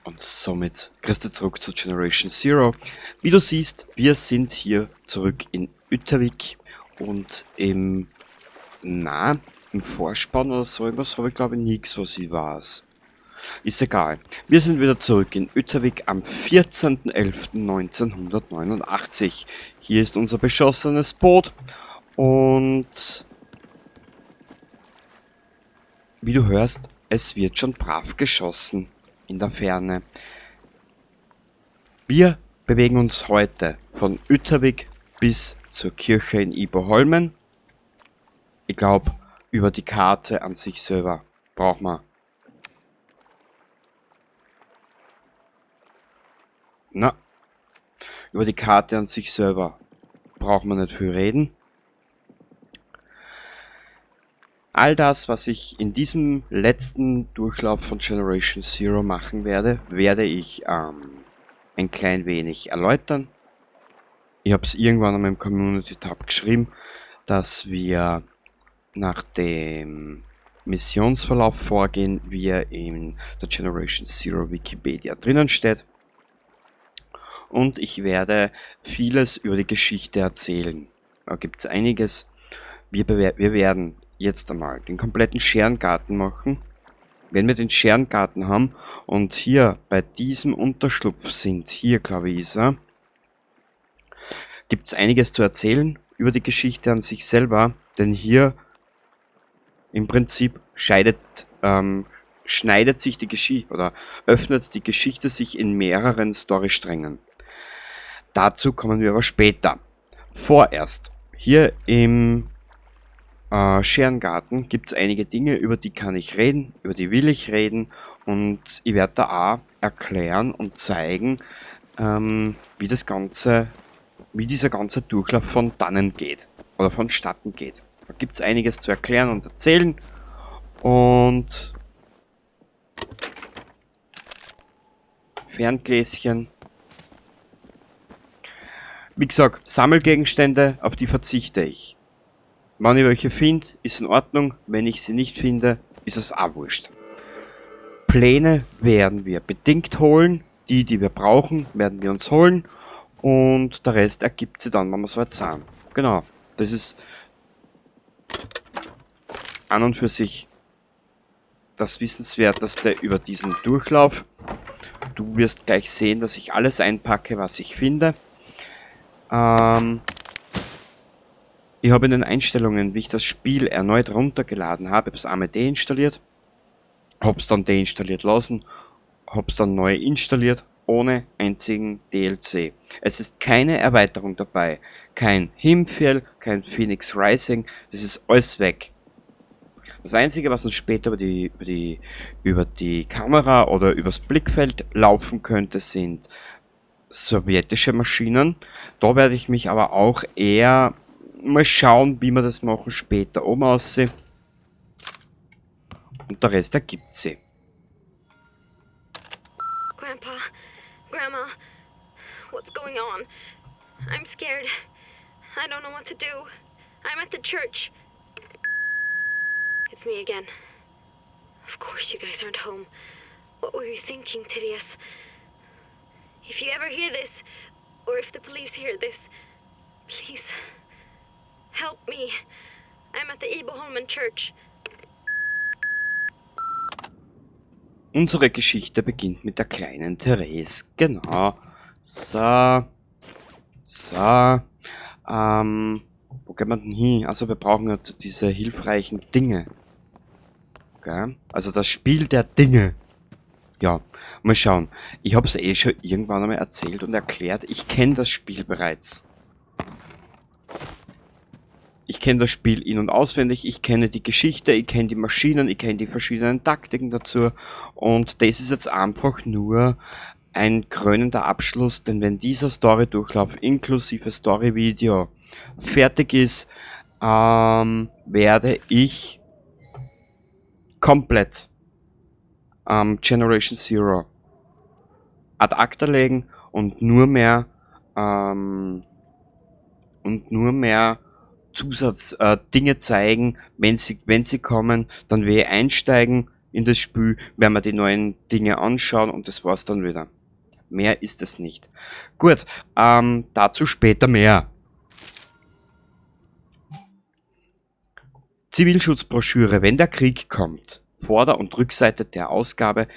Und somit Christi zurück zu Generation Zero. Wie du siehst, wir sind hier zurück in Yttervik und im Vorspann oder so irgendwas habe ich glaube ich nichts, was ich weiß. Ist egal. Wir sind wieder zurück in Yttervik am 14.11.1989. Hier ist unser beschossenes Boot und wie du hörst, es wird schon brav geschossen in der Ferne. Wir bewegen uns heute von Yttervik bis zur Kirche in Iberholmen. Ich glaube, über die Karte an sich selber braucht man. Über die Karte an sich selber braucht man nicht viel reden. All das, was ich in diesem letzten Durchlauf von Generation Zero machen werde, werde ich ein klein wenig erläutern. Ich habe es irgendwann an meinem Community-Tab geschrieben, dass wir nach dem Missionsverlauf vorgehen, wie er in der Generation Zero Wikipedia drinnen steht. Und ich werde vieles über die Geschichte erzählen. Da gibt es einiges. Wir werden jetzt einmal den kompletten Scherengarten machen. Wenn wir den Scherengarten haben und hier bei diesem Unterschlupf sind, hier glaube ich ist er, gibt es einiges zu erzählen über die Geschichte an sich selber, denn hier im Prinzip schneidet sich die Geschichte oder öffnet die Geschichte sich in mehreren Storysträngen. Dazu kommen wir aber später. Vorerst, hier im Scherengarten gibt es einige Dinge, über die kann ich reden, über die will ich reden und ich werde da auch erklären und zeigen, wie dieser ganze Durchlauf von dannen geht oder vonstatten geht. Da gibt es einiges zu erklären und erzählen und Ferngläschen. Wie gesagt, Sammelgegenstände, auf die verzichte ich. Wenn ich welche finde, ist in Ordnung. Wenn ich sie nicht finde, ist es auch wurscht. Pläne werden wir bedingt holen. Die wir brauchen, werden wir uns holen. Und der Rest ergibt sich dann, wenn wir so weit sind. Genau. Das ist an und für sich das Wissenswerteste über diesen Durchlauf. Du wirst gleich sehen, dass ich alles einpacke, was ich finde. Ich habe in den Einstellungen, wie ich das Spiel erneut runtergeladen habe, es einmal deinstalliert, habe es dann deinstalliert lassen, habe es dann neu installiert, ohne einzigen DLC. Es ist keine Erweiterung dabei, kein Himfjell, kein Phoenix Rising, das ist alles weg. Das Einzige, was uns später über die Kamera oder übers Blickfeld laufen könnte, sind sowjetische Maschinen. Da werde ich mich aber auch eher mal schauen, wie wir das machen später oben aussehen. Und der Rest ergibt sie. Grandpa, Grandma, what's going on? I'm scared. I don't know what to do. I'm at the church. It's me again. Of course you guys aren't home. What were you thinking, Tidius? If you ever hear this, or if the police hear this, please, help me. I'm at the Iberholmen Church. Unsere Geschichte beginnt mit der kleinen Therese. Genau. So. Wo geht man denn hin? Also wir brauchen ja diese hilfreichen Dinge. Okay? Also das Spiel der Dinge. Ja, mal schauen. Ich habe es schon irgendwann einmal erzählt und erklärt. Ich kenne das Spiel bereits. Ich kenne das Spiel in- und auswendig. Ich kenne die Geschichte, ich kenne die Maschinen, ich kenne die verschiedenen Taktiken dazu. Und das ist jetzt einfach nur ein krönender Abschluss, denn wenn dieser Story-Durchlauf inklusive Story-Video fertig ist, werde ich komplett Generation Zero ad acta legen und nur mehr Zusatz Dinge zeigen, wenn sie kommen, dann wir einsteigen, in das Spiel, werden wir die neuen Dinge anschauen und das war's dann wieder. Mehr ist es nicht. Gut, dazu später mehr. Zivilschutzbroschüre, wenn der Krieg kommt. Vorder- und Rückseite der Ausgabe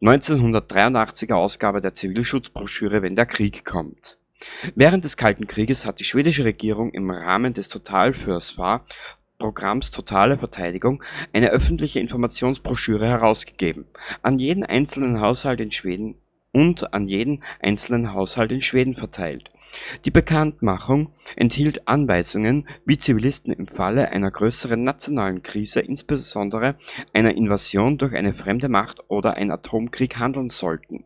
1983er Ausgabe der Zivilschutzbroschüre, wenn der Krieg kommt. Während des Kalten Krieges hat die schwedische Regierung im Rahmen des Totalförsvar-Programms Totale Verteidigung eine öffentliche Informationsbroschüre herausgegeben, an jeden einzelnen Haushalt in Schweden verteilt. Die Bekanntmachung enthielt Anweisungen, wie Zivilisten im Falle einer größeren nationalen Krise, insbesondere einer Invasion durch eine fremde Macht oder ein Atomkrieg, handeln sollten.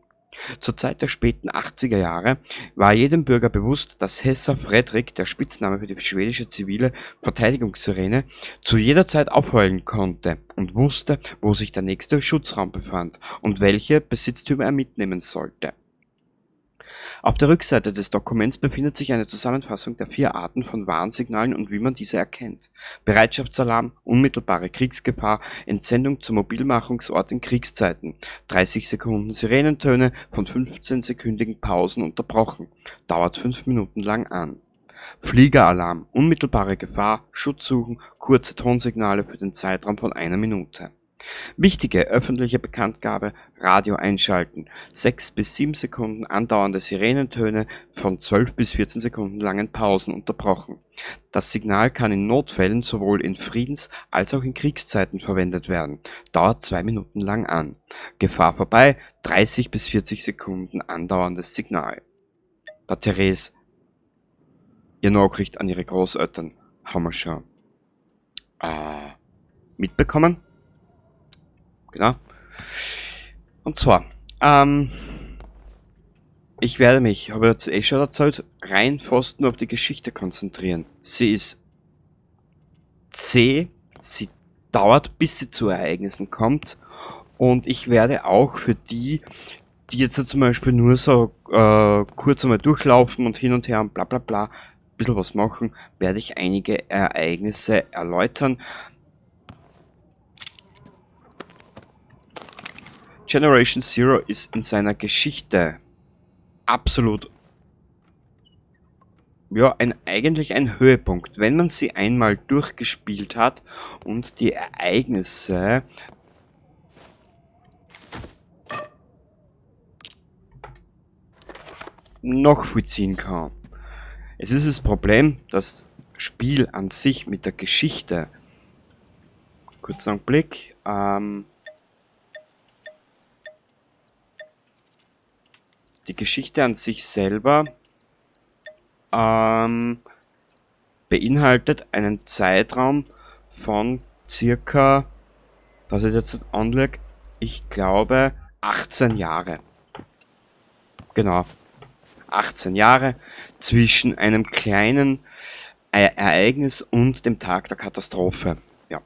Zur Zeit der späten 80er Jahre war jedem Bürger bewusst, dass Hessa Fredrik, der Spitzname für die schwedische zivile Verteidigungssirene, zu jeder Zeit aufheulen konnte und wusste, wo sich der nächste Schutzraum befand und welche Besitztümer er mitnehmen sollte. Auf der Rückseite des Dokuments befindet sich eine Zusammenfassung der 4 Arten von Warnsignalen und wie man diese erkennt: Bereitschaftsalarm, unmittelbare Kriegsgefahr, Entsendung zum Mobilmachungsort in Kriegszeiten, 30 Sekunden Sirenentöne, von 15-sekündigen Pausen unterbrochen, dauert 5 Minuten lang an. Fliegeralarm, unmittelbare Gefahr, Schutz suchen, kurze Tonsignale für den Zeitraum von 1 Minute. Wichtige öffentliche Bekanntgabe: Radio einschalten, 6 bis 7 Sekunden andauernde Sirenentöne, von 12 bis 14 Sekunden langen Pausen unterbrochen. Das Signal kann in Notfällen sowohl in Friedens- als auch in Kriegszeiten verwendet werden, dauert 2 Minuten lang an. Gefahr vorbei, 30 bis 40 Sekunden andauerndes Signal. Der Therese, ihr Nachricht an ihre Großeltern, haben wir schon mitbekommen. Genau. Und zwar, ich werde mich, habe ich jetzt schon erzählt, rein fast nur auf die Geschichte konzentrieren. Sie ist zäh, sie dauert, bis sie zu Ereignissen kommt, und ich werde auch für die jetzt zum Beispiel nur so kurz einmal durchlaufen und hin und her und bla bla bla, ein bisschen was machen, werde ich einige Ereignisse erläutern. Generation Zero ist in seiner Geschichte absolut, ja, eigentlich ein Höhepunkt, wenn man sie einmal durchgespielt hat und die Ereignisse nachvollziehen kann. Es ist das Problem, das Spiel an sich mit der Geschichte. Kurzer Blick. Die Geschichte an sich selber beinhaltet einen Zeitraum von circa, was ich jetzt anlege, ich glaube 18 Jahre. Genau, 18 Jahre zwischen einem kleinen Ereignis und dem Tag der Katastrophe. Ja,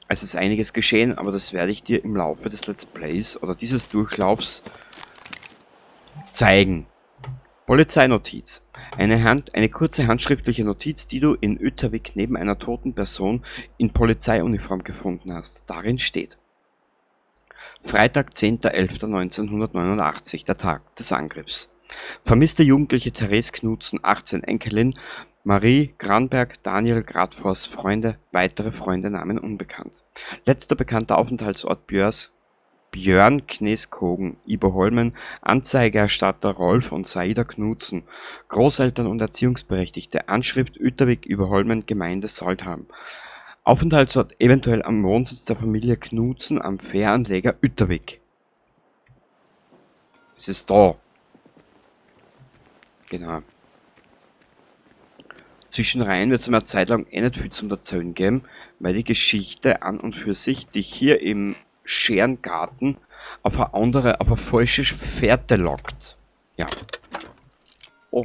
es ist einiges geschehen, aber das werde ich dir im Laufe des Let's Plays oder dieses Durchlaufs zeigen. Polizeinotiz. Eine kurze handschriftliche Notiz, die du in Yttavik neben einer toten Person in Polizeiuniform gefunden hast. Darin steht: Freitag, 10.11.1989, der Tag des Angriffs. Vermisste Jugendliche Therese Knudsen, 18, Enkelin Marie Granberg, Daniel Gradfors, Freunde, weitere Freunde, Namen unbekannt. Letzter bekannter Aufenthaltsort Björn Kneskogen, Iberholmen, Anzeigerstatter Rolf und Saida Knudsen, Großeltern und Erziehungsberechtigte, Anschrift Yttavik, Iberholmen, Gemeinde Soldheim. Aufenthaltsort eventuell am Wohnsitz der Familie Knudsen am Fähranleger Yttavik. Es ist da. Genau. Zwischenrein wird es eine Zeit lang nicht viel zum Erzählen geben, weil die Geschichte an und für sich dich hier im Scherengarten auf eine falsche Fährte lockt. Ja. Oh.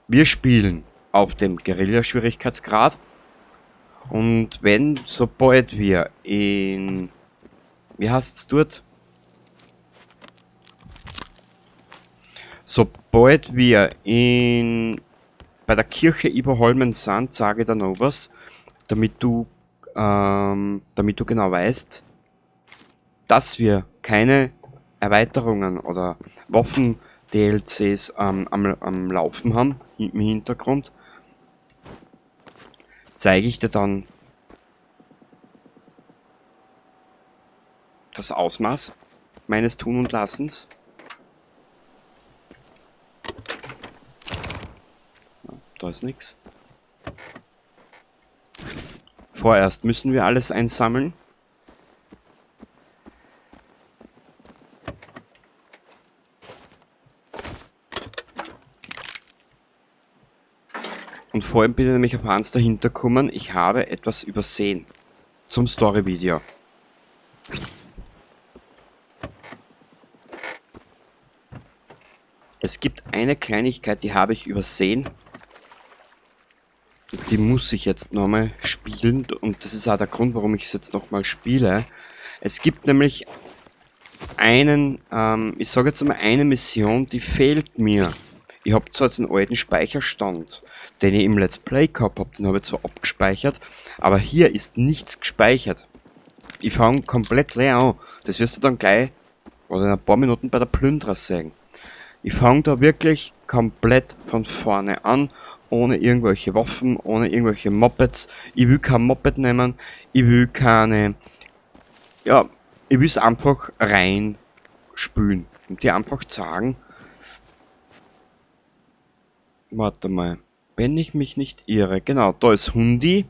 Wir spielen auf dem Guerilla-Schwierigkeitsgrad, und sobald wir in, wie heißt's dort? Sobald wir bei der Kirche Iberholmen sind, sage ich dann noch was, damit du damit du genau weißt, dass wir keine Erweiterungen oder Waffen-DLCs am Laufen haben im Hintergrund, zeige ich dir dann das Ausmaß meines Tun und Lassens. Da ist nichts. Vorerst müssen wir alles einsammeln. Und vorhin bin ich nämlich auf eins dahinter gekommen, ich habe etwas übersehen. Zum Story-Video. Es gibt eine Kleinigkeit, die habe ich übersehen. Die muss ich jetzt nochmal spielen und das ist auch der Grund, warum ich es jetzt nochmal spiele. Es gibt nämlich ich sage jetzt mal eine Mission, die fehlt mir. Ich habe zwar jetzt einen alten Speicherstand, den ich im Let's Play gehabt habe, den habe ich zwar abgespeichert, aber hier ist nichts gespeichert. Ich fange komplett leer an. Das wirst du dann gleich oder in ein paar Minuten bei der Plünderer sehen. Ich fange da wirklich komplett von vorne an, ohne irgendwelche Waffen, ohne irgendwelche Mopeds. Ich will kein Moped nehmen, ich will keine... Ja, ich will es einfach rein spülen und dir einfach sagen... Warte mal, wenn ich mich nicht irre, genau, da ist Hundi,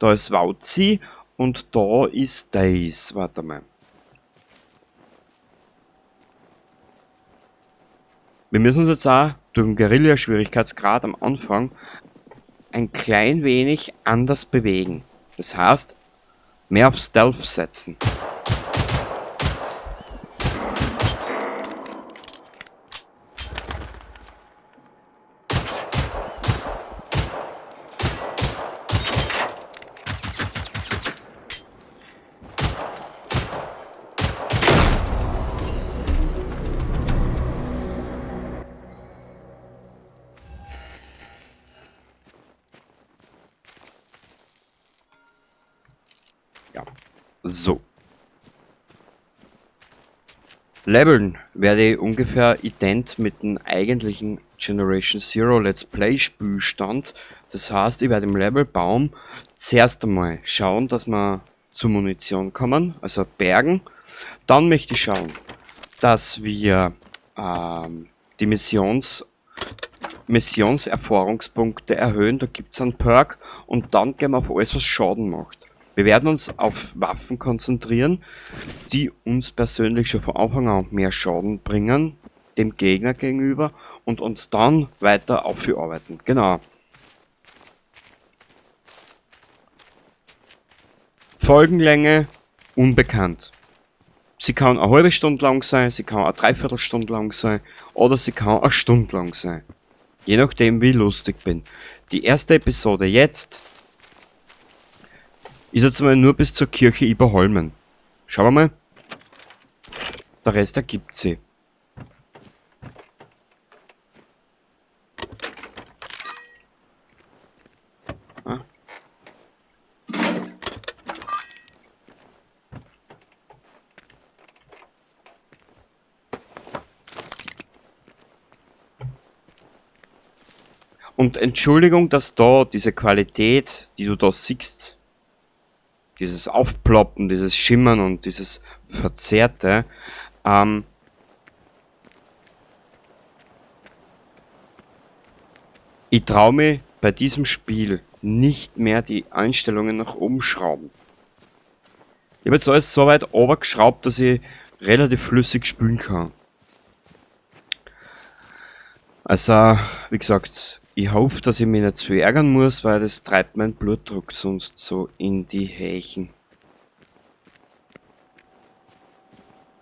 da ist Wauzi und da ist Days. Warte mal. Wir müssen uns jetzt auch durch den Guerilla-Schwierigkeitsgrad am Anfang ein klein wenig anders bewegen. Das heißt, mehr auf Stealth setzen. Ja, so. Leveln werde ich ungefähr ident mit dem eigentlichen Generation Zero Let's Play Spielstand. Das heißt, ich werde im Levelbaum zuerst einmal schauen, dass wir zur Munition kommen, also bergen. Dann möchte ich schauen, dass wir die Missionserfahrungspunkte erhöhen. Da gibt es einen Perk und dann gehen wir auf alles, was Schaden macht. Wir werden uns auf Waffen konzentrieren, die uns persönlich schon von Anfang an mehr Schaden bringen, dem Gegner gegenüber, und uns dann weiter aufarbeiten. Genau. Folgenlänge unbekannt. Sie kann eine halbe Stunde lang sein, sie kann eine Dreiviertelstunde lang sein oder sie kann eine Stunde lang sein. Je nachdem, wie lustig bin. Die erste Episode jetzt ist jetzt mal nur bis zur Kirche Iberholmen. Schauen wir mal. Der Rest ergibt sie. Ah. Und Entschuldigung, dass da diese Qualität, die du da siehst, dieses Aufploppen, dieses Schimmern und dieses Verzerrte, ich traue mich bei diesem Spiel nicht mehr die Einstellungen nach oben schrauben. Ich habe jetzt alles so weit runtergeschraubt, dass ich relativ flüssig spielen kann. Also, wie gesagt, ich hoffe, dass ich mich nicht zu ärgern muss, weil das treibt meinen Blutdruck sonst so in die Hächen.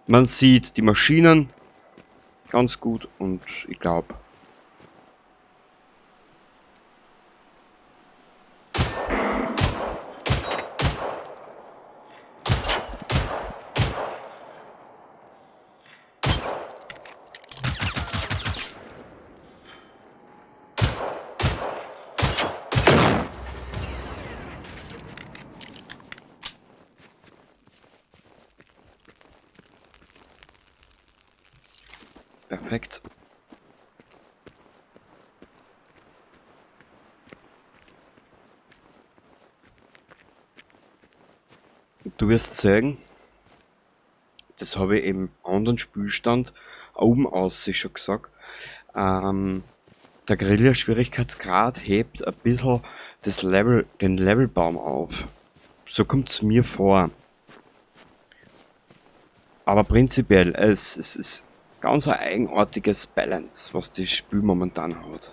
Man sieht die Maschinen ganz gut und ich glaube, Perfekt. Du wirst sehen, das habe ich im anderen Spielstand oben aus schon gesagt. Der Guerilla-Schwierigkeitsgrad hebt ein bisschen den Levelbaum auf. So kommt es mir vor. Aber prinzipiell, es ist ganz ein eigenartiges Balance, was das Spiel momentan hat.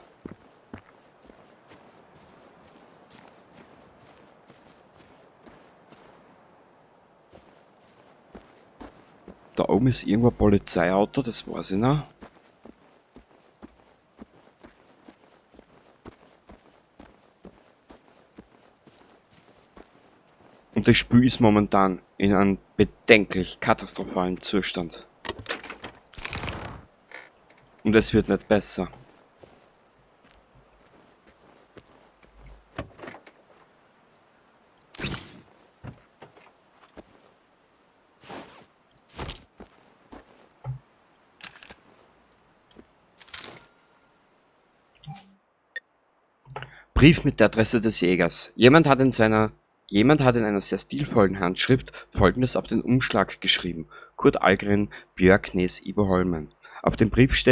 Da oben ist irgendwo ein Polizeiauto, das weiß ich noch. Und das Spiel ist momentan in einem bedenklich katastrophalen Zustand. Und es wird nicht besser. Brief mit der Adresse des Jägers. Jemand hat in einer sehr stilvollen Handschrift Folgendes auf den Umschlag geschrieben. Kurt Algren, Björknes, Iberholmen. Auf dem Brief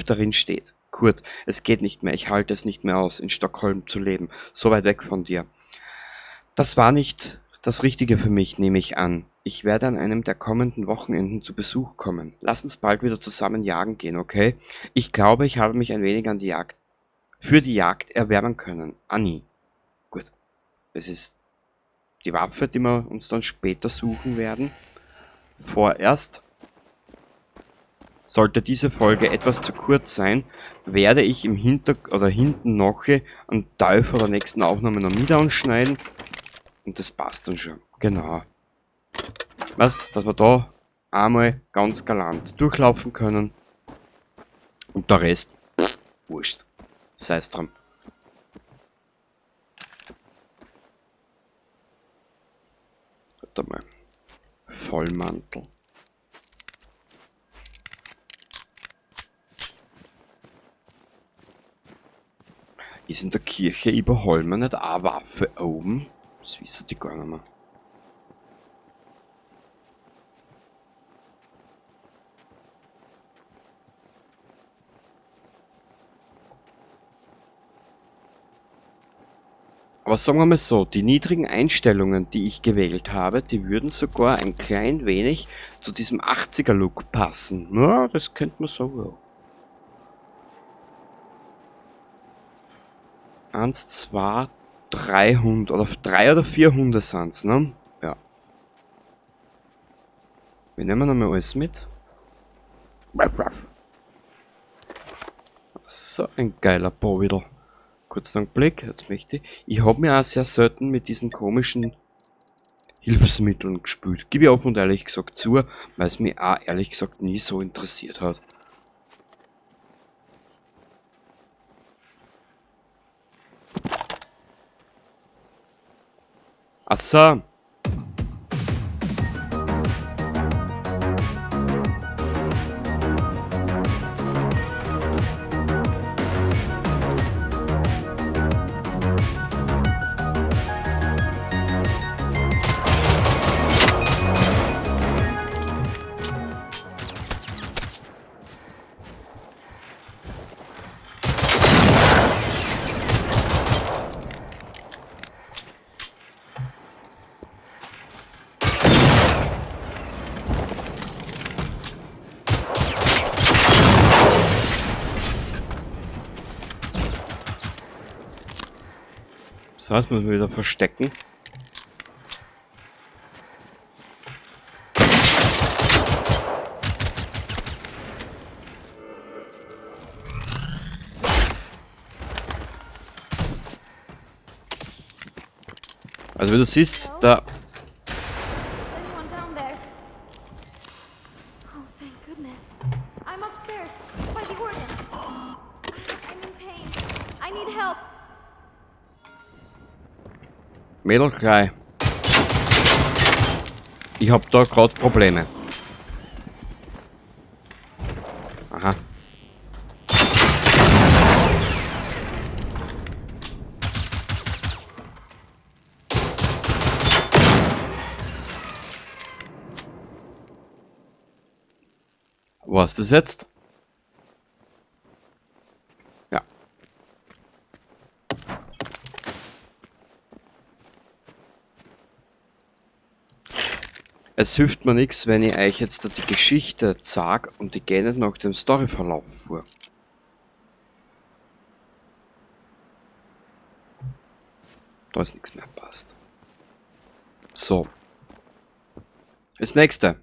darin steht: Kurt, es geht nicht mehr, ich halte es nicht mehr aus, in Stockholm zu leben, so weit weg von dir. Das war nicht das Richtige für mich, nehme ich an. Ich werde an einem der kommenden Wochenenden zu Besuch kommen. Lass uns bald wieder zusammen jagen gehen, okay? Ich glaube, ich habe mich ein wenig für die Jagd erwärmen können. Annie. Gut. Das ist die Waffe, die wir uns dann später suchen werden. Vorerst, sollte diese Folge etwas zu kurz sein, werde ich hinten noch einen Teil von der nächsten Aufnahme noch mit anschneiden. Und das passt dann schon. Genau. Weißt, dass wir da einmal ganz galant durchlaufen können. Und der Rest, wurscht. Sei's dran. Warte mal. Vollmantel. Ist in der Kirche Iberholmen nicht eine Waffe oben? Das wissen die gar nicht mehr. Aber sagen wir mal so, die niedrigen Einstellungen, die ich gewählt habe, die würden sogar ein klein wenig zu diesem 80er-Look passen. Ja, das könnte man so. 1, 2, 300 oder 3 oder 400 sind's, ne? Ja. Wir nehmen nochmal alles mit. So ein geiler Bauwidel. Kurzen Blick, jetzt möchte ich habe mir auch sehr selten mit diesen komischen Hilfsmitteln gespielt. Gebe ich offen und ehrlich gesagt zu, weil es mich auch ehrlich gesagt nie so interessiert hat. Ach so. So, jetzt müssen wir wieder verstecken. Also wie du siehst, da... Anyone down there? Oh, thank goodness. I'm upstairs by the organ. I'm in pain. I need help. Mädel, gleich. Ich hab da gerade Probleme. War's das jetzt? Ja. Es hilft mir nichts, wenn ich euch jetzt die Geschichte sag und die gehe nicht nach dem Storyverlauf vor. Da ist nichts mehr passt. So. Das nächste.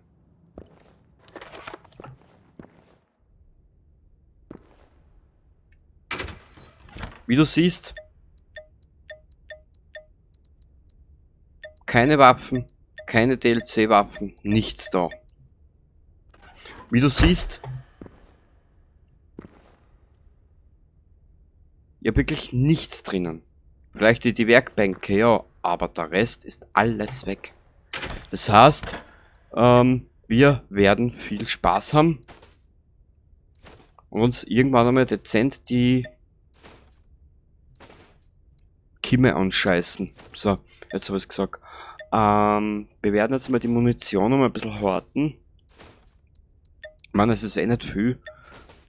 Wie du siehst, keine Waffen, keine DLC-Waffen, nichts da. Wie du siehst, ich habe wirklich nichts drinnen. Vielleicht die Werkbänke, ja, aber der Rest ist alles weg. Das heißt, wir werden viel Spaß haben und uns irgendwann einmal dezent die Kimme anscheißen. So, jetzt habe ich es gesagt. Wir werden jetzt mal die Munition noch mal ein bisschen horten. Ich meine, es ist eh nicht viel.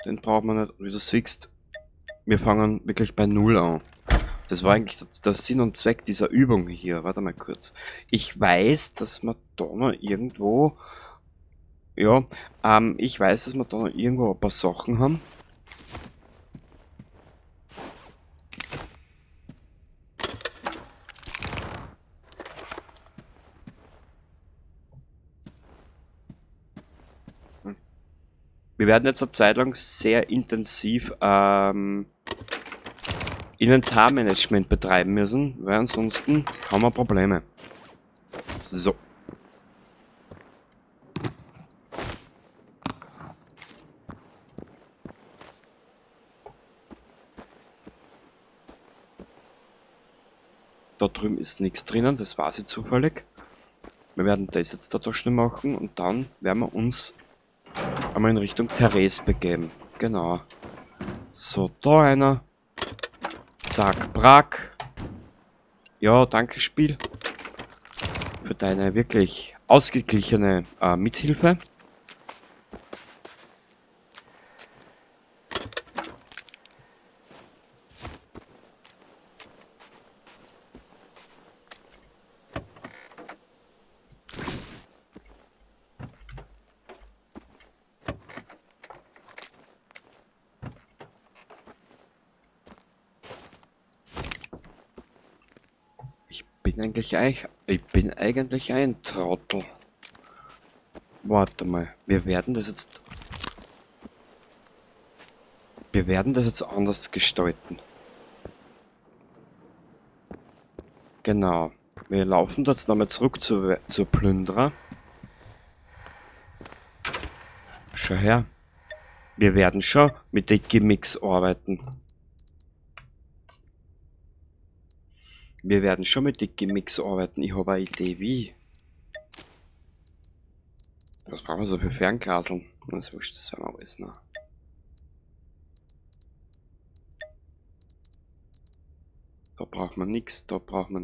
Den braucht man nicht, wie du siehst. Wir fangen wirklich bei Null an. Das war eigentlich der Sinn und Zweck dieser Übung hier. Warte mal kurz. Ich weiß, dass wir da noch irgendwo... Ja, ich weiß, dass wir da noch irgendwo ein paar Sachen haben. Wir werden jetzt eine Zeit lang sehr intensiv Inventarmanagement betreiben müssen, weil ansonsten haben wir Probleme. So. Da drüben ist nichts drinnen, das war sie zufällig. Wir werden das jetzt da schnell machen und dann werden wir uns einmal in Richtung Therese begeben. Genau. So, da einer. Zack, brack. Ja, danke Spiel. Für deine wirklich ausgeglichene Mithilfe. Ich bin eigentlich ein Trottel. Warte mal, wir werden das jetzt anders gestalten. Genau. Wir laufen jetzt nochmal zurück zur Plünderer. Schau her. Wir werden schon mit den Gimmicks arbeiten. Ich habe eine Idee, wie. Was brauchen wir so für Fernkaseln? Das ist wurscht, das werden wir alles noch. Da braucht man nichts, das braucht man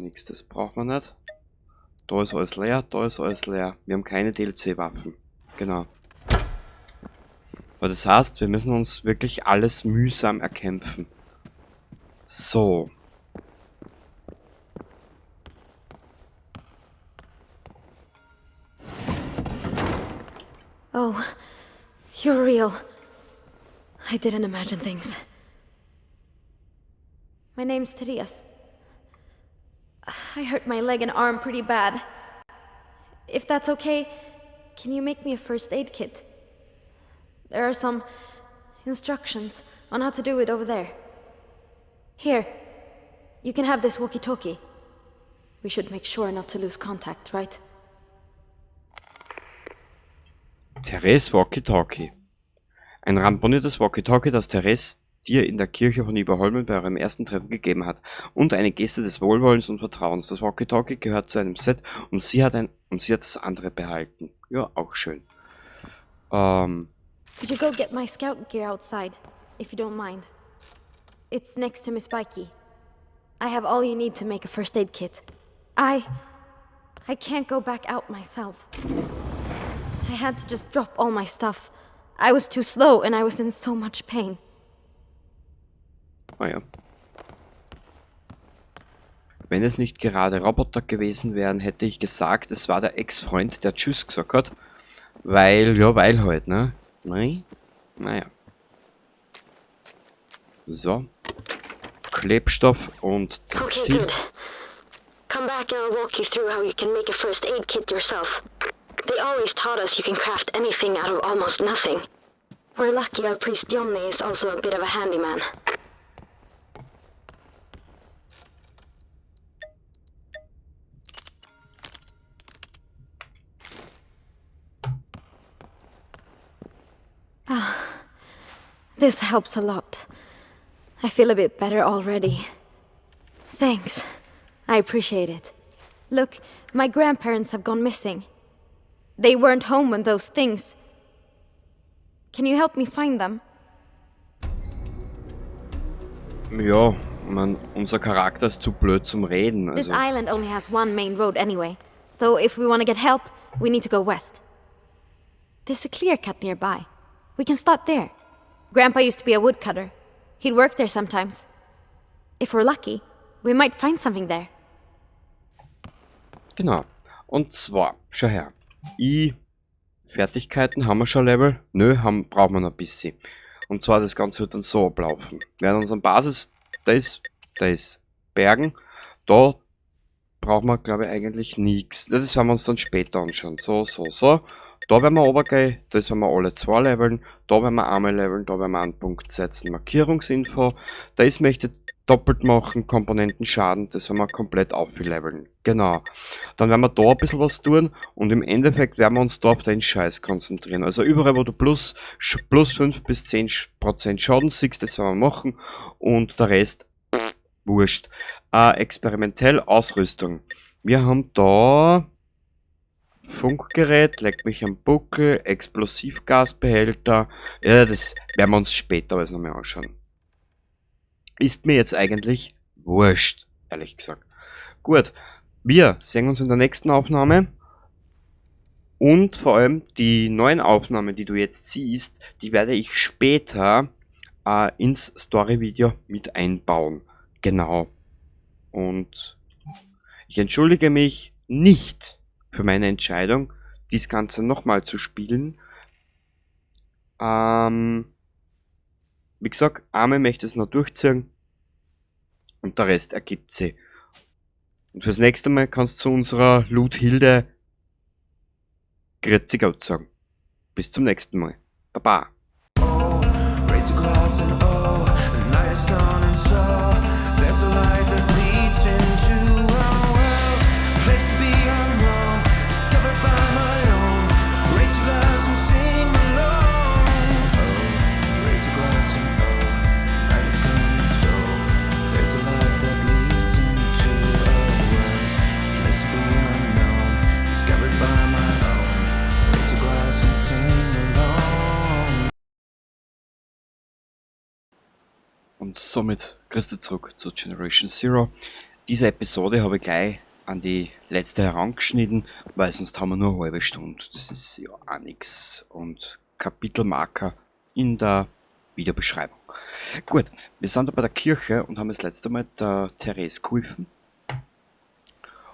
nicht. Da ist alles leer, Wir haben keine DLC-Waffen. Genau. Aber das heißt, wir müssen uns wirklich alles mühsam erkämpfen. So. Oh, you're real. I didn't imagine things. My name's Tirias. I hurt my leg and arm pretty bad. If that's okay, can you make me a first aid kit? There are some instructions on how to do it over there. Here, you can have this walkie-talkie. We should make sure not to lose contact, right? Therese Walkie-Talkie. Ein ramponiertes Walkie-Talkie, das Therese dir in der Kirche von Überholmen bei eurem ersten Treffen gegeben hat. Und eine Geste des Wohlwollens und Vertrauens. Das Walkie-Talkie gehört zu einem Set und sie hat das andere behalten. Ja, auch schön. Could you go get my scout gear outside, if you don't mind? It's next to Miss Bikey. I have all you need to make a first aid kit. I can't go back out myself. I had to just drop all my stuff. I was too slow and I was in so much pain. Ah ja. Wenn es nicht gerade Roboter gewesen wären, hätte ich gesagt, es war der Ex-Freund, der Tschüss gesagt hat. Weil halt, ne? Nein? Naja. So. Klebstoff und Okay, Textil. good. Come back and I'll walk you through how you can make a first aid kit yourself. They always taught us you can craft anything out of almost nothing. We're lucky our priest Jonny is also a bit of a handyman. This helps a lot. I feel a bit better already. Thanks. I appreciate it. Look, my grandparents have gone missing. They weren't home when those things... Can you help me find them? Ja, unser Charakter ist zu blöd zum Reden. This Also, island only has one main road anyway, so if we want to get help, we need to go west. There's a clear cut nearby. We can start there. Grandpa used to be a woodcutter. He'd work there sometimes. If we're lucky, we might find something there. genau. Und zwar, schau her. Fertigkeiten haben wir schon Level? Nö, brauchen wir noch ein bisschen. Und zwar, das Ganze wird dann so ablaufen. Wir werden unsere Basis, da ist Bergen. Da brauchen wir, glaube ich, eigentlich nichts. Das werden wir uns dann später anschauen. So. Da werden wir runtergehen, das werden wir alle 2 leveln. Da werden wir einmal leveln, da werden wir einen Punkt setzen. Markierungsinfo. Das möchte ich doppelt machen, Komponentenschaden, das werden wir komplett aufleveln. Genau. Dann werden wir da ein bisschen was tun und im Endeffekt werden wir uns da auf den Scheiß konzentrieren. Also überall, wo du plus 5 bis 10% Schaden siehst, das werden wir machen und der Rest, wurscht. Experimentell Ausrüstung. Wir haben da Funkgerät, leckt mich am Buckel, Explosivgasbehälter. Ja, das werden wir uns später alles nochmal anschauen. Ist mir jetzt eigentlich wurscht, ehrlich gesagt. Gut, wir sehen uns in der nächsten Aufnahme. Und vor allem die neuen Aufnahmen, die du jetzt siehst, die werde ich später ins Story-Video mit einbauen. Genau. Und ich entschuldige mich nicht für meine Entscheidung, dies Ganze nochmal zu spielen. Wie gesagt, einmal möchte ich es noch durchziehen und der Rest ergibt sie. Und fürs nächste Mal kannst du zu unserer Ludhilde grüezi Gott sagen. Bis zum nächsten Mal. Baba. Raise a glass and oh, the night is gone and so there's a light that leads into our world. A place to be unknown, discovered by my own. Raise a glass and sing along. Oh, raise a glass and oh, the night is gone and so there's a light that leads into our world. A place to be unknown, discovered by my own. Raise a glass and sing along. Und somit grüß dich zurück zu Generation Zero. Diese Episode habe ich gleich an die letzte herangeschnitten, weil sonst haben wir nur eine halbe Stunde. Das ist ja auch nix. Und Kapitelmarker in der Videobeschreibung. Gut, wir sind da bei der Kirche und haben das letzte Mal der Therese geholfen.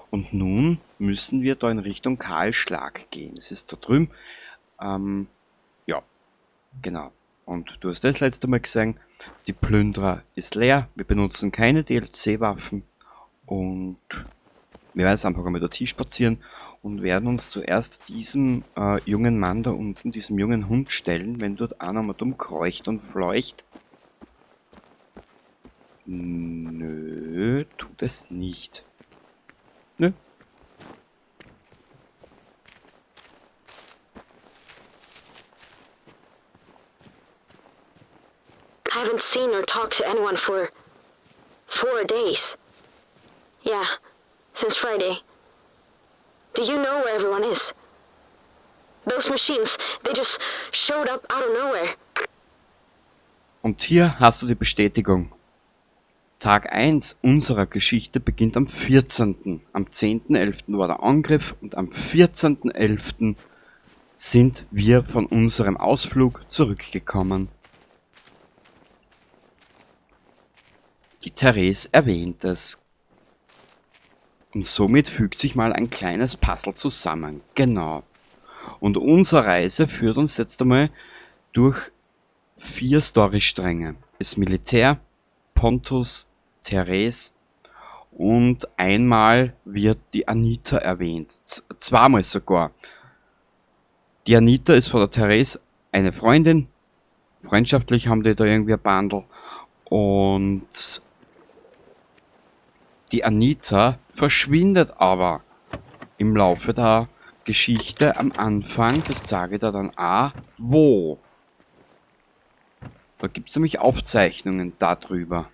Und nun müssen wir da in Richtung Kahlschlag gehen. Es ist da drüben. Ja, genau. Und du hast das letzte Mal gesehen, die Plünderer ist leer, wir benutzen keine DLC-Waffen und wir werden jetzt einfach mal dorthin spazieren und werden uns zuerst diesem jungen Mann da unten, diesem jungen Hund stellen, wenn dort einer mal dumm kreucht und fleucht. Nö, tut es nicht. Nö. I haven't seen or talked to anyone for 4 days. Yeah, since Friday. Do you know where everyone is? Those machines, they just showed up out of nowhere. Und hier hast du die Bestätigung. Tag 1 unserer Geschichte beginnt am 14. Am 10.11. war der Angriff und am 14.11. sind wir von unserem Ausflug zurückgekommen. Die Therese erwähnt es. Und somit fügt sich mal ein kleines Puzzle zusammen. Genau. Und unsere Reise führt uns jetzt einmal durch 4 Storystränge. Das Militär, Pontus, Therese und einmal wird die Anita erwähnt. Zweimal sogar. Die Anita ist von der Therese eine Freundin. Freundschaftlich haben die da irgendwie ein Bandel. Und die Anita verschwindet aber im Laufe der Geschichte am Anfang. Das sage ich da dann auch, wo. Da gibt es nämlich Aufzeichnungen darüber.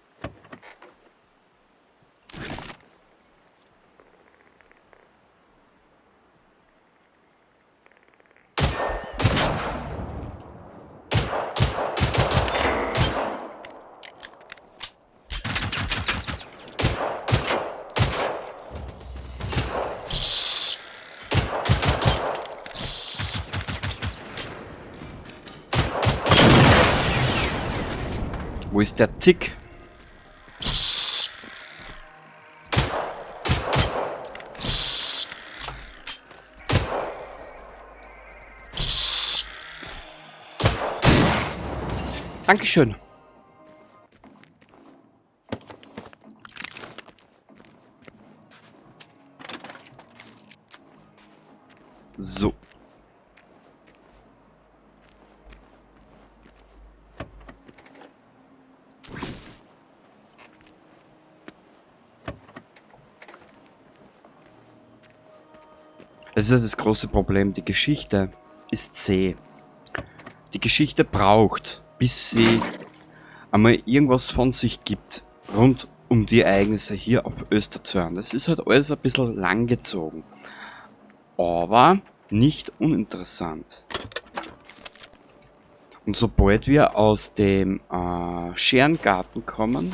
Wo ist der Tick? Dankeschön. So. Das ist das große Problem. Die Geschichte ist zäh. Die Geschichte braucht, bis sie einmal irgendwas von sich gibt, rund um die Ereignisse hier auf Österzörn. Das ist halt alles ein bisschen langgezogen. Aber nicht uninteressant. Und sobald wir aus dem Scherengarten kommen,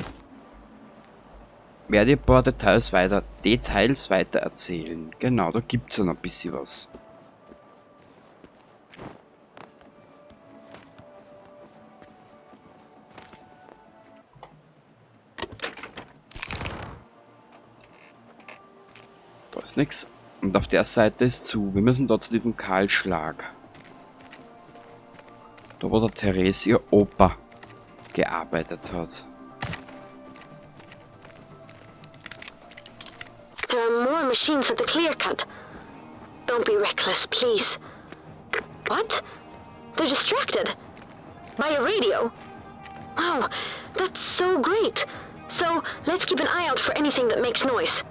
werde ich ein paar Details weiter erzählen. Genau, da gibt es ja noch ein bisschen was. Da ist nichts. Und auf der Seite ist zu. Wir müssen da zu diesem Kahlschlag. Da wo der Therese ihr Opa gearbeitet hat. There are more machines at the clear cut. Don't be reckless, please. What? They're distracted. By a radio? Wow, that's so great. So, let's keep an eye out for anything that makes noise.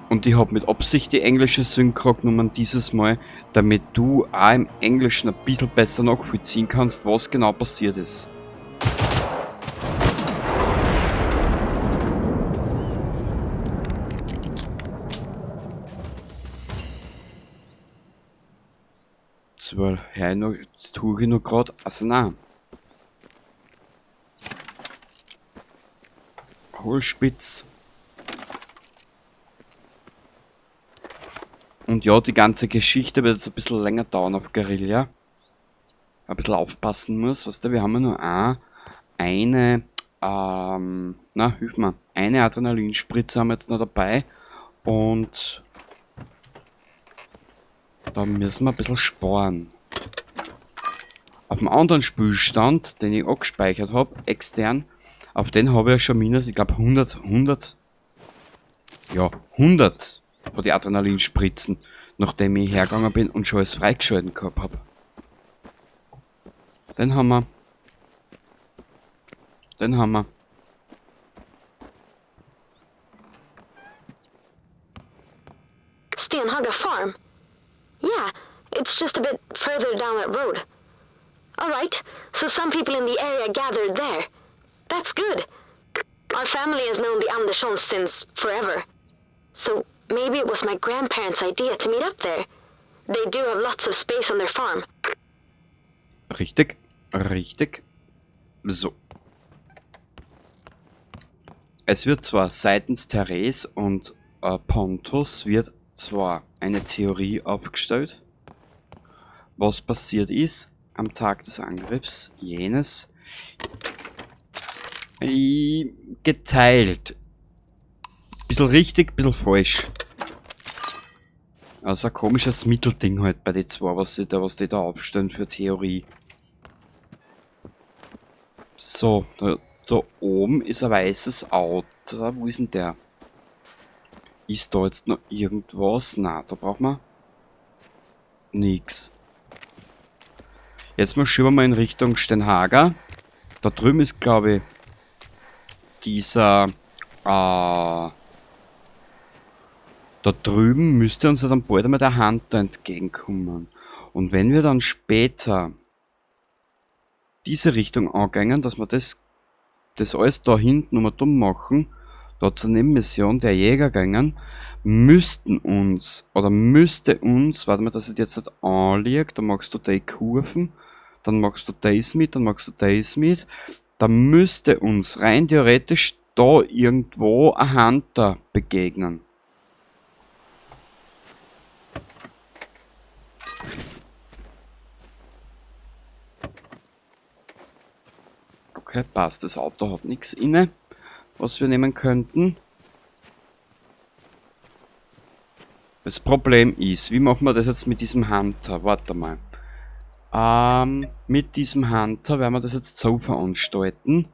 Und ich habe mit Absicht die englische Synchro genommen dieses Mal, damit du auch im Englischen ein bisschen besser nachvollziehen kannst, was genau passiert ist. Jetzt tue ich noch gerade. Also nein. Hohlspitz. Und ja, die ganze Geschichte wird jetzt ein bisschen länger dauern auf Guerilla. Ein bisschen aufpassen muss. Weißt du, wir haben ja nur eine, hilf mir, eine Adrenalinspritze haben wir jetzt noch dabei. Und da müssen wir ein bisschen sparen. Auf dem anderen Spielstand, den ich auch gespeichert habe, extern, auf den habe ich ja schon mindestens, ich glaube 100 von die Adrenalinspritzen, nachdem ich hergegangen bin und schon alles freigeschalten gehabt habe. Den haben wir. Stenhaga Farm? Yeah, it's just a bit further down that road. Alright, so some people in the area gathered there. That's good. Our family has known the Anderssons since forever. So maybe it was my grandparents' idea to meet up there. They do have lots of space on their farm. Richtig. So. Es wird zwar seitens Therese und Pontus wird zwar eine Theorie aufgestellt, was passiert ist am Tag des Angriffs, jenes, geteilt. Bisschen richtig, bisschen falsch. Also ein komisches Mittelding halt bei den zwei, was die da aufstellen für Theorie. So, da oben ist ein weißes Auto. Wo ist denn der? Ist da jetzt noch irgendwas? Na, da braucht man nix. Jetzt mal schauen wir mal in Richtung Steinhager. Da drüben ist, glaube ich, dieser... da drüben müsste uns ja dann bald einmal der Hunter entgegenkommen. Und wenn wir dann später diese Richtung angehen, dass wir das alles da hinten nochmal dumm machen, da zur Nebenmission der Jäger gingen, müsste uns, warte mal, dass ich jetzt nicht anliege, dann machst du die Kurven, dann machst du das mit, dann machst du das mit, dann müsste uns rein theoretisch da irgendwo ein Hunter begegnen. Okay, passt, das Auto hat nichts inne, was wir nehmen könnten. Das Problem ist, wie machen wir das jetzt mit diesem Hunter? Warte mal. Mit diesem Hunter werden wir das jetzt so veranstalten.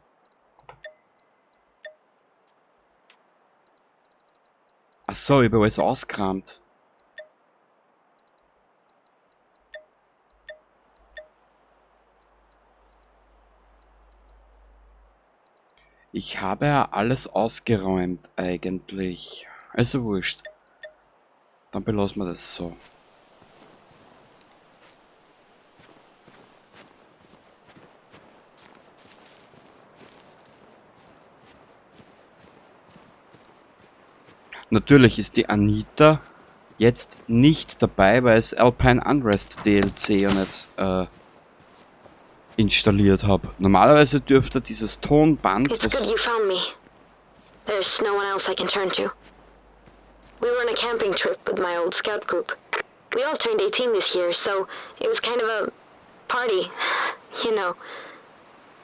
Achso, ich habe alles ausgekramt. Ich habe ja alles ausgeräumt eigentlich. Also wurscht. Dann belassen wir das so. Natürlich ist die Anita jetzt nicht dabei, weil es Alpine Unrest DLC ja nicht installiert habe. Normalerweise dürfte dieses Tonband, It's good you found me. There's no one else I can turn to. We were on a camping trip with my old scout group. We all turned 18 this year, so it was kind of a party, you know.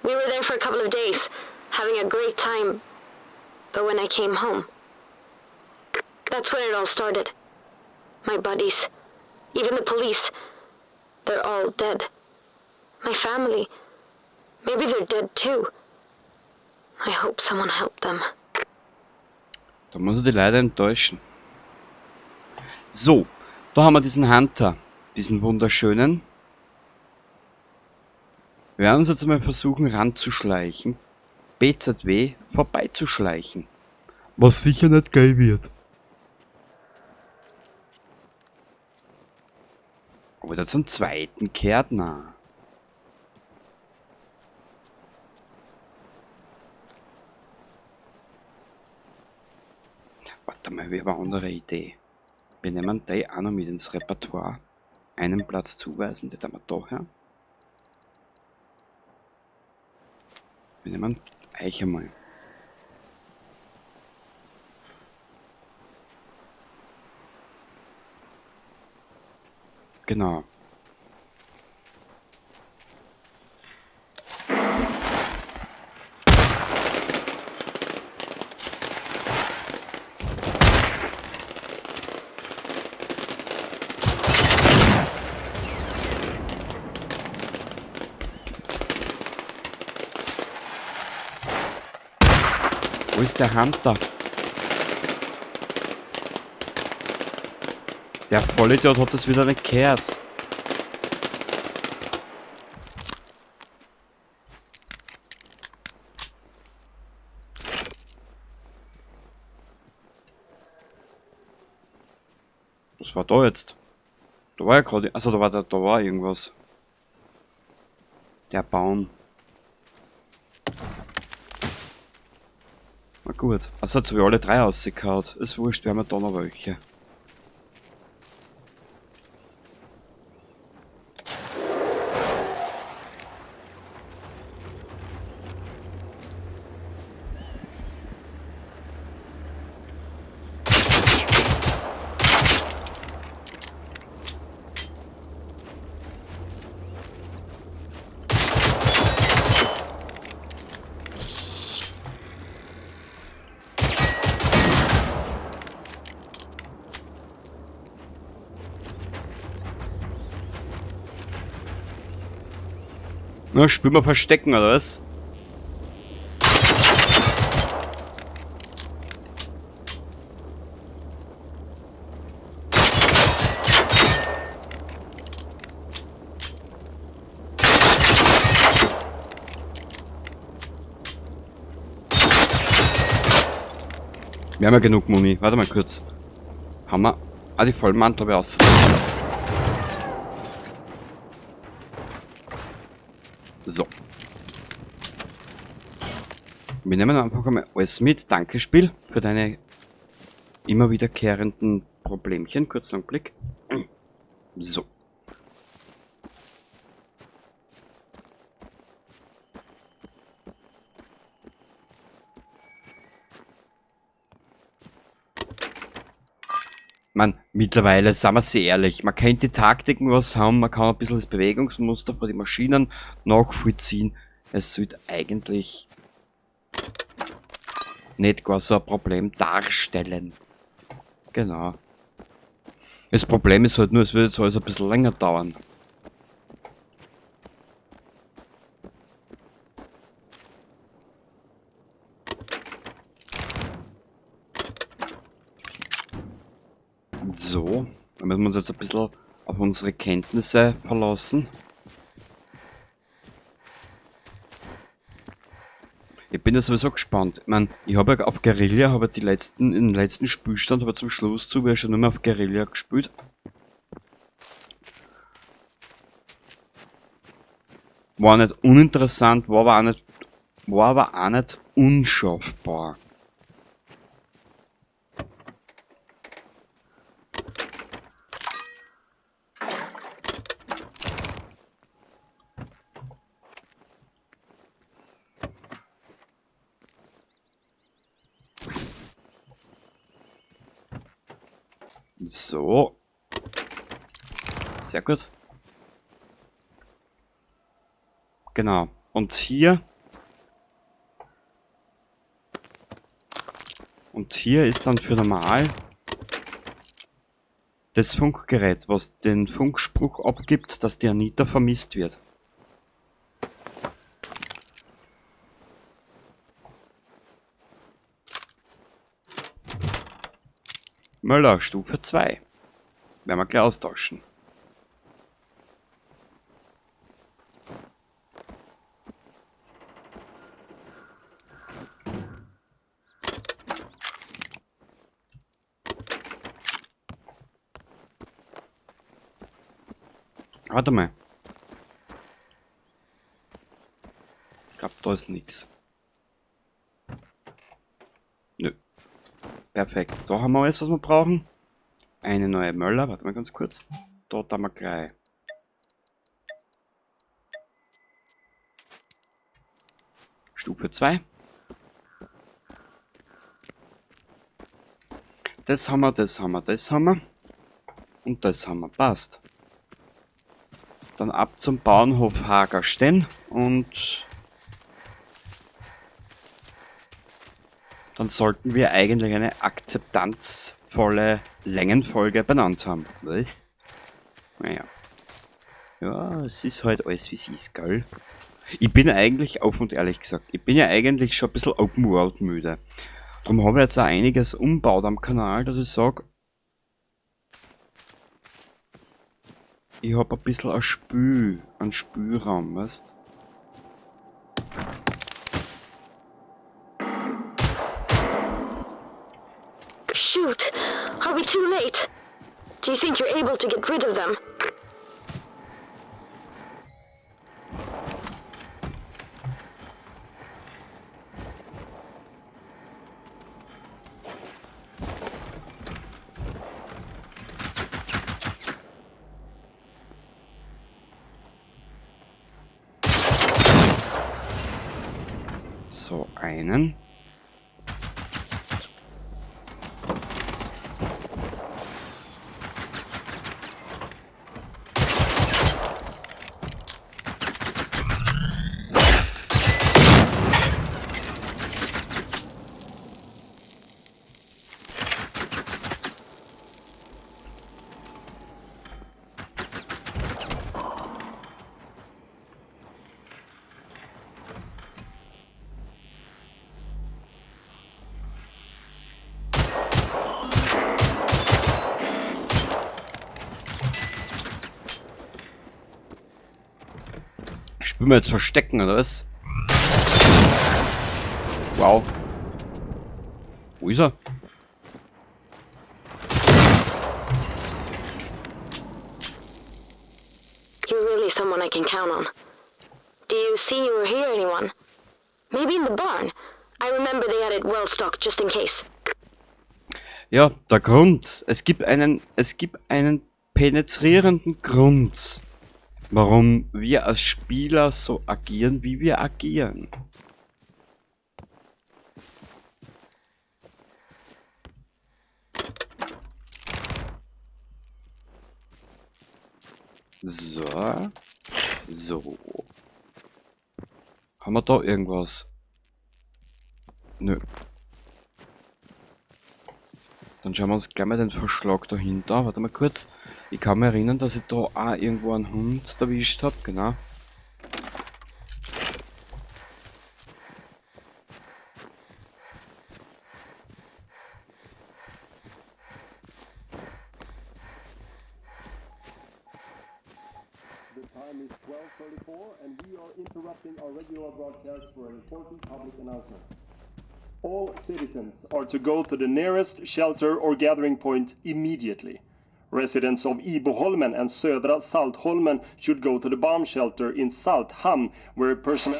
We were there for a couple of days, having a great time. But when I came home, that's when it all started. My buddies, even the police, they're all dead. My family, maybe they're dead too. I hope someone helped them. Da muss ich die leider enttäuschen. So, da haben wir diesen Hunter, diesen wunderschönen. Wir werden uns jetzt mal versuchen ranzuschleichen, BZW vorbeizuschleichen. Was sicher nicht geil wird. Aber da zum zweiten kehrt nah. Warte mal, wir haben eine andere Idee. Wir nehmen die auch noch mit ins Repertoire. Einen Platz zuweisen, den haben wir da her. Wir nehmen euch einmal. Genau. Wo ist der Hunter? Der Vollidiot hat das wieder nicht gehört. Was war da jetzt? Da war ja gerade... Also da war irgendwas. Der Baum. Na gut. Also jetzt habe ich alle drei rausgehauen. Ist wurscht, wir haben ja da noch welche. Na, spielen wir Verstecken, oder was? Wir haben ja genug Muni. Warte mal kurz. Haben wir... Ah, die Vollmantel habe ich aus. So. Wir nehmen einfach einmal alles mit. Danke, Spiel, für deine immer wiederkehrenden Problemchen. Kurzen Blick. So. Man, mittlerweile, sagen wir sehr ehrlich, man kennt die Taktiken, was haben, man kann ein bisschen das Bewegungsmuster von den Maschinen nachvollziehen. Es sollte eigentlich nicht gar so ein Problem darstellen. Genau. Das Problem ist halt nur, es wird jetzt alles ein bisschen länger dauern. So, dann müssen wir uns jetzt ein bisschen auf unsere Kenntnisse verlassen. Ich bin ja sowieso gespannt. Ich meine, ich habe ja auf Guerilla, in den letzten Spielstand, aber zum Schluss zu, schon nur mehr auf Guerilla gespielt. War nicht uninteressant, war aber auch nicht unschaffbar. So. Sehr gut. Genau. Und hier ist dann für normal das Funkgerät, was den Funkspruch abgibt, dass die Anita vermisst wird. Möller, Stufe 2. Werden wir gleich austauschen. Warte mal. Ich glaube, da ist nichts. Nö. Perfekt. Da haben wir alles, was wir brauchen. Eine neue Möller. Warte mal ganz kurz. Dort haben wir gleich. Stufe 2. Das haben wir, das haben wir, das haben wir. Und das haben wir. Passt. Dann ab zum Bauernhof Hagersten und dann sollten wir eigentlich eine akzeptanzvolle Längenfolge benannt haben. Was? Naja. Ja, es ist halt alles wie es ist, gell? Ich bin eigentlich, offen und ehrlich gesagt, ich bin ja eigentlich schon ein bisschen Open World müde. Darum habe ich jetzt auch einiges umbaut am Kanal, dass ich sage, ich habe ein bisschen einen Spielraum, weißt? Shoot! Are we too late? Do you think you're able to get rid of them? So, einen. Will man jetzt verstecken, oder was? Wow. Wo ist er? You're really someone I can count on. Do you see or hear anyone? Maybe in the barn. I remember they had it well stocked just in case. Ja, der Grund. Es gibt einen penetrierenden Grund, warum wir als Spieler so agieren, wie wir agieren. So. So. Haben wir da irgendwas? Nö. Dann schauen wir uns gleich mal den Verschlag dahinter. Warte mal kurz. Ich kann mich erinnern, dass ich da auch irgendwo einen Hund erwischt habe. Genau. The time is 12:34 and we are interrupting our regular broadcast for an important public announcement. All citizens are to go to the nearest shelter or gathering point immediately. Residents of Iboholmen and Södra Saltholmen should go to the bomb shelter in Salthamn where personnel...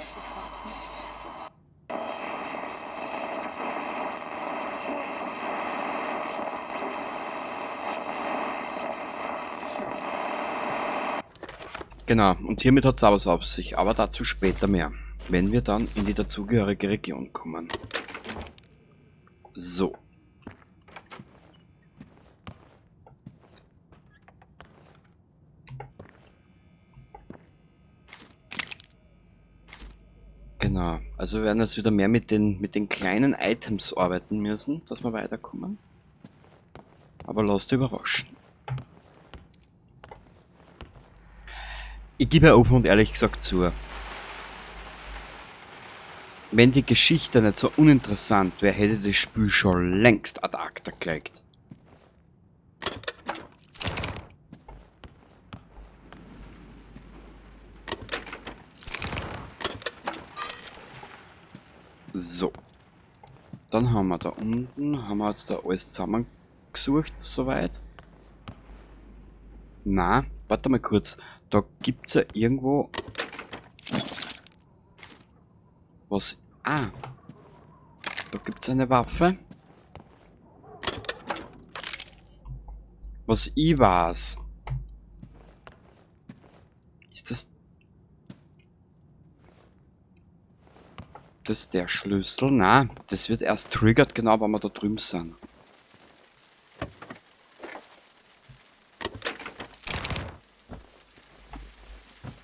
Genau, und hiermit hat es auch was auf sich, aber dazu später mehr, wenn wir dann in die dazugehörige Region kommen. So. Genau, also wir werden jetzt wieder mehr mit den kleinen Items arbeiten müssen, dass wir weiterkommen. Aber lasst euch überraschen. Ich gebe ja offen und ehrlich gesagt zu. Wenn die Geschichte nicht so uninteressant wäre, hätte das Spiel schon längst ad acta gelegt. So. Dann haben wir da unten, haben wir jetzt da alles zusammengesucht, soweit. Na, warte mal kurz. Da gibt's ja irgendwo was. Ah, da gibt's eine Waffe. Was ich weiß. Ist das der Schlüssel? Na, das wird erst triggert, genau, wenn wir da drüben sind.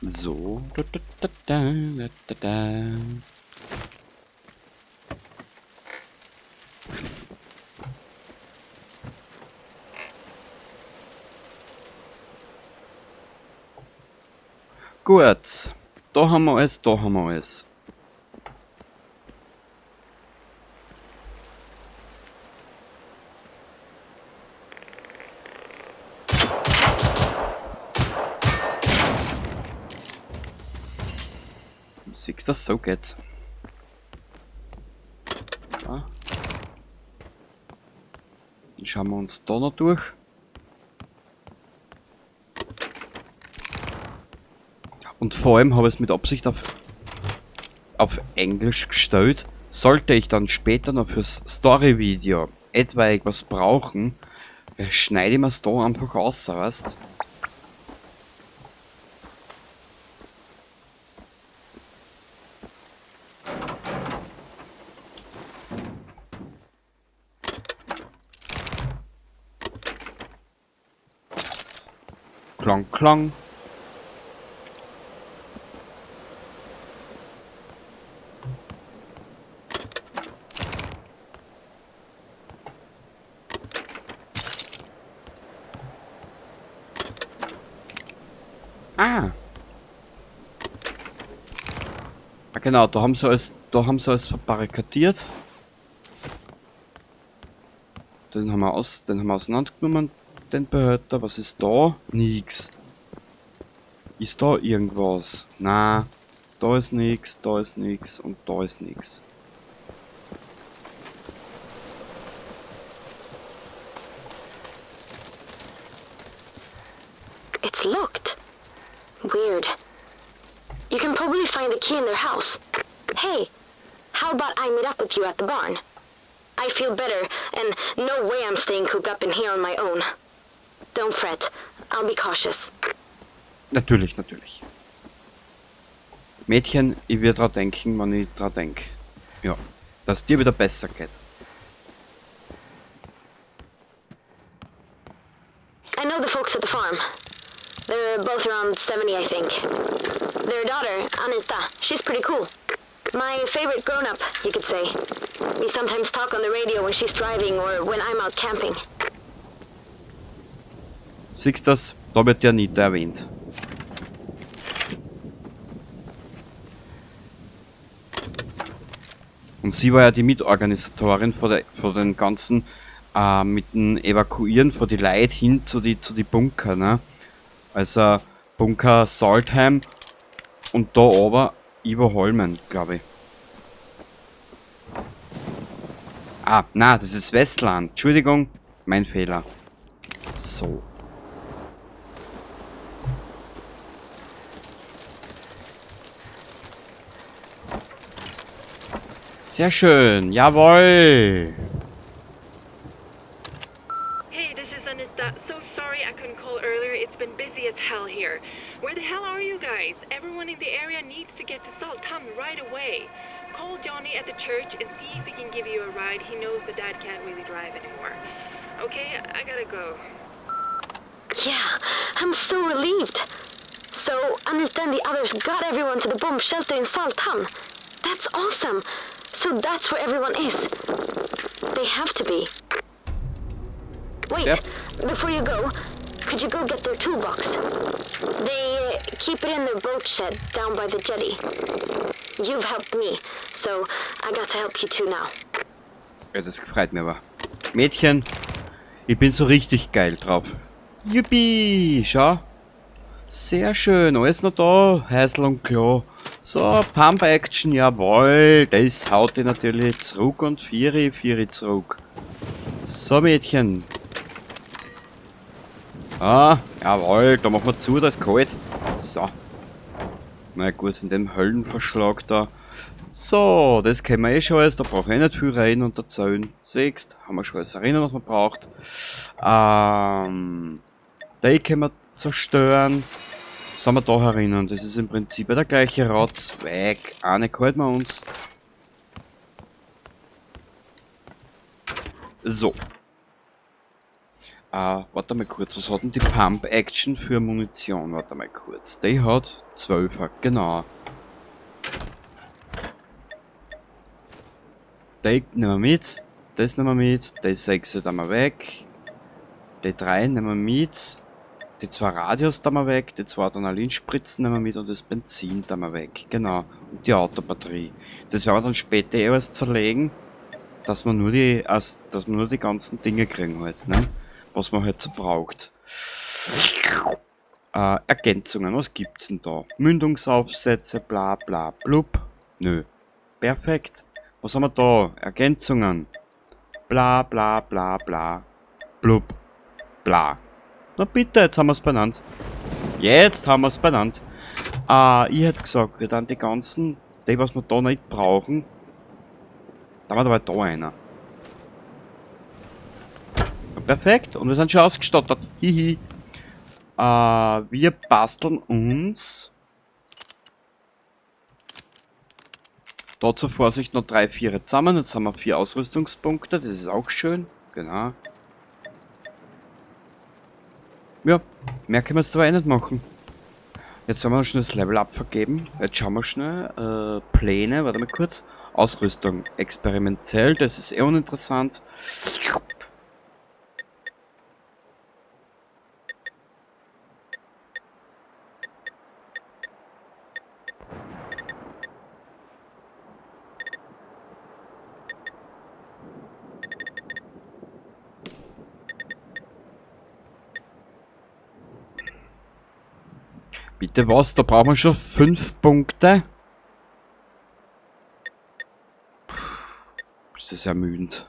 So. Gut. Da haben wir alles, da haben wir alles. Siehst du, so geht's. Ja. Dann schauen wir uns da noch durch. Und vor allem habe ich es mit Absicht auf Englisch gestellt. Sollte ich dann später noch fürs Story-Video etwaig was brauchen, schneide ich mir es da einfach raus, weißt? Klang, klang. Ah. Ah genau, da haben sie alles verbarrikadiert. Den haben wir auseinandergenommen, den Behälter. Was ist da? Nix. Ist da irgendwas? Na. da ist nix, da ist nix und da ist nix. It's locked. Weird. You can probably find the key in their house. Hey, how about I meet up with you at the barn? I feel better, and no way I'm staying cooped up in here on my own. Don't fret. I'll be cautious. Natürlich, natürlich. Mädchen, ich will dran denken, wenn ich dran denk. Ja, dass dir wieder besser geht. I know the folks at the farm. They're both around 70, I think. Their daughter, Anita, she's pretty cool. My favorite grown-up, you could say. We sometimes talk on the radio when she's driving or when I'm out camping. Siehst das? Da wird die Anita erwähnt. Und sie war ja die Mitorganisatorin von den ganzen, mit dem Evakuieren von die Leute hin zu die Bunker, ne? Also Bunker Saltheim und da oben Iberholmen, glaube ich. Ah, na, das ist Westland. Entschuldigung, mein Fehler. So. Sehr schön, jawohl. Hey, this is Anita. So sorry I couldn't call earlier. It's been busy as hell here. Where the hell are you guys? Everyone in the area needs to get to Saltham right away. Call Johnny at the church and see if he can give you a ride. He knows the dad can't really drive anymore. Okay, I gotta go. Yeah, I'm so relieved. So, Anita and the others got everyone to the bomb shelter in Saltham. That's awesome. So that's where everyone is. They have to be. Wait, Yep. before you go, could you go get their toolbox? They keep it in their boat shed down by the jetty. You've helped me, so I got to help you too now. Ja, das freut mich aber. Mädchen, ich bin so richtig geil drauf. Juppie, schau. Sehr schön, alles noch da, heißel und klar. So, Pump-Action, jawohl. Das haut die natürlich zurück und Vieri zurück. So, Mädchen. Ah, jawohl, da machen wir zu, da ist kalt. So. Na gut, in dem Höllenverschlag da. So, das kennen wir eh schon alles, da brauche ich nicht viel rein und erzählen. Siehst, haben wir schon alles erinnern, was man braucht. Die können wir zerstören. Sind wir da herinnen? Das ist im Prinzip der gleiche Rotzweig. Eine halten wir uns. So. Warte mal kurz, was hat denn die Pump Action für Munition? Warte mal kurz. Die hat 12er, genau. Die nehmen wir mit. Das nehmen wir mit. Die 6 nehmen wir weg. Die 3 nehmen wir mit. Die 2 Radios da mal weg, die 2 Adrenalinspritzen nehmen wir mit und das Benzin da mal weg. Genau. Und die Autobatterie. Das werden wir dann später alles zerlegen, dass wir nur die ganzen Dinge kriegen halt, ne? Was man halt so braucht. Ergänzungen, was gibt's denn da? Mündungsaufsätze, bla bla blub. Nö. Perfekt. Was haben wir da? Ergänzungen. Bla bla bla bla. Blub. Bla. Na bitte, jetzt haben wir es benannt. Jetzt haben wir es benannt. Ich hätte gesagt, wir dann die ganzen, die was wir da nicht brauchen, da war dabei da einer. Ja, perfekt, und wir sind schon ausgestattet. Hihi. Wir basteln uns da zur Vorsicht noch 3, 4 zusammen. Jetzt haben wir 4 Ausrüstungspunkte, das ist auch schön. Genau. Ja, mehr können wir jetzt aber eh nicht machen. Jetzt werden wir noch schnell das Level-Up vergeben. Jetzt schauen wir schnell. Pläne, warte mal kurz. Ausrüstung experimentell, das ist eh uninteressant. Bitte was? Da brauchen wir schon 5 Punkte. das ermüdend.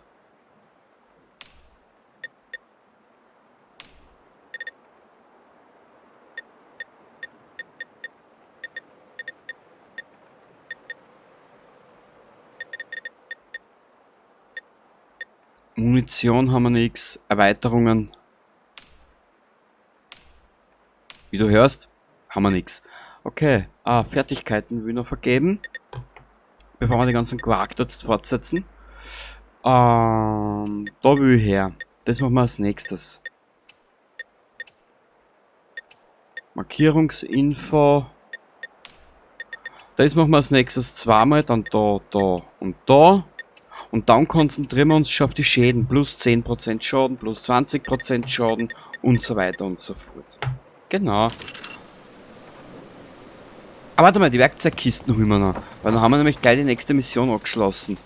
Munition haben wir nichts. Erweiterungen. Wie du hörst, haben wir nichts. Okay, Fertigkeiten will ich noch vergeben. Bevor wir die ganzen Quark dort fortsetzen. Da will ich her. Das machen wir als nächstes. Markierungsinfo. Das machen wir als nächstes zweimal. Dann da, da und da. Und dann konzentrieren wir uns schon auf die Schäden. Plus 10% Schaden, plus 20% Schaden und so weiter und so fort. Genau. Aber warte mal, die Werkzeugkisten holen wir noch. Weil dann haben wir nämlich gleich die nächste Mission abgeschlossen.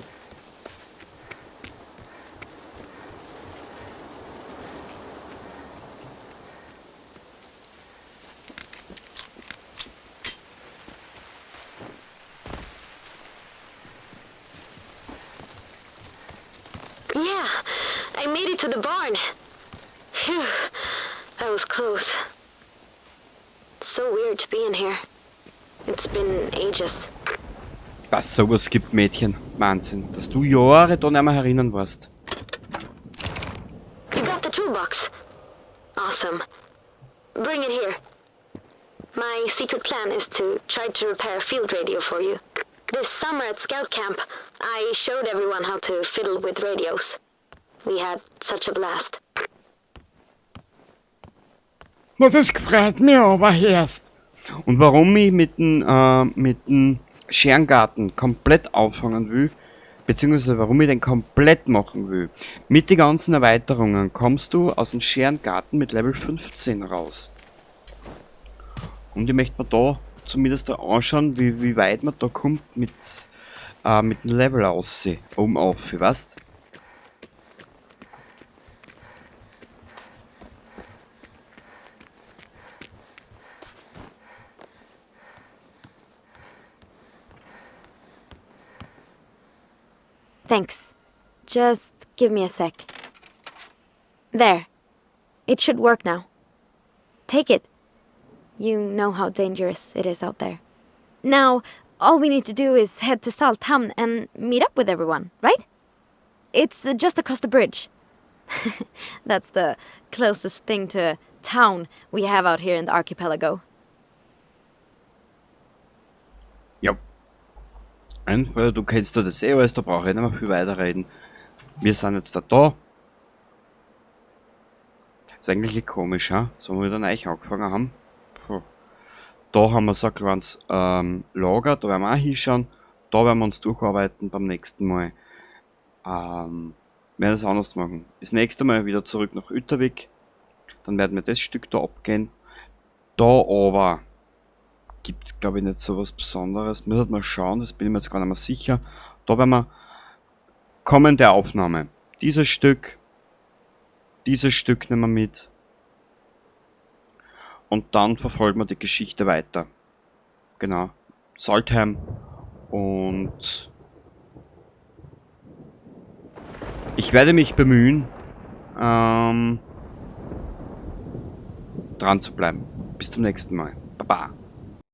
Yeah, I made it to the barn. Phew, that was close. It's so weird to be in here. It's been ages. Was sowas gibt, Mädchen. Wahnsinn. Dass du Jahre da nicht mehr erinnern warst. You got the toolbox. Awesome. Bring it here. My secret plan is to try to repair a field radio for you. This summer at Scout Camp, I showed everyone how to fiddle with radios. We had such a blast. Na, das gefreut mich aber erst. Und warum ich mit dem Scherengarten komplett auffangen will, beziehungsweise warum ich den komplett machen will. Mit den ganzen Erweiterungen kommst du aus dem Scherengarten mit Level 15 raus. Und ich möchte mir da zumindest da anschauen, wie weit man da kommt mit dem Level aussehen. Oben auf, weißt? Thanks. Just give me a sec. There. It should work now. Take it. You know how dangerous it is out there. Now, all we need to do is head to Salthamn and meet up with everyone, right? It's just across the bridge. That's the closest thing to a town we have out here in the archipelago. Ja. Weil du kennst ja das eh alles, da brauche ich nicht mehr viel weiterreden. Wir sind jetzt da. Ist eigentlich komisch, ha? So wie wir dann eigentlich angefangen haben. Puh. Da haben wir so ein kleines Lager, da werden wir auch hinschauen. Da werden wir uns durcharbeiten beim nächsten Mal. Werden das anders machen. Das nächste Mal wieder zurück nach Yttervik. Dann werden wir das Stück da abgehen. Da aber gibt es, glaube ich, nicht so was Besonderes. Müssen wir mal schauen, das bin ich mir jetzt gar nicht mehr sicher. Da werden wir kommende Aufnahme. Dieses Stück nehmen wir mit. Und dann verfolgen wir die Geschichte weiter. Genau. Salthamn. Und ich werde mich bemühen, dran zu bleiben. Bis zum nächsten Mal. Baba.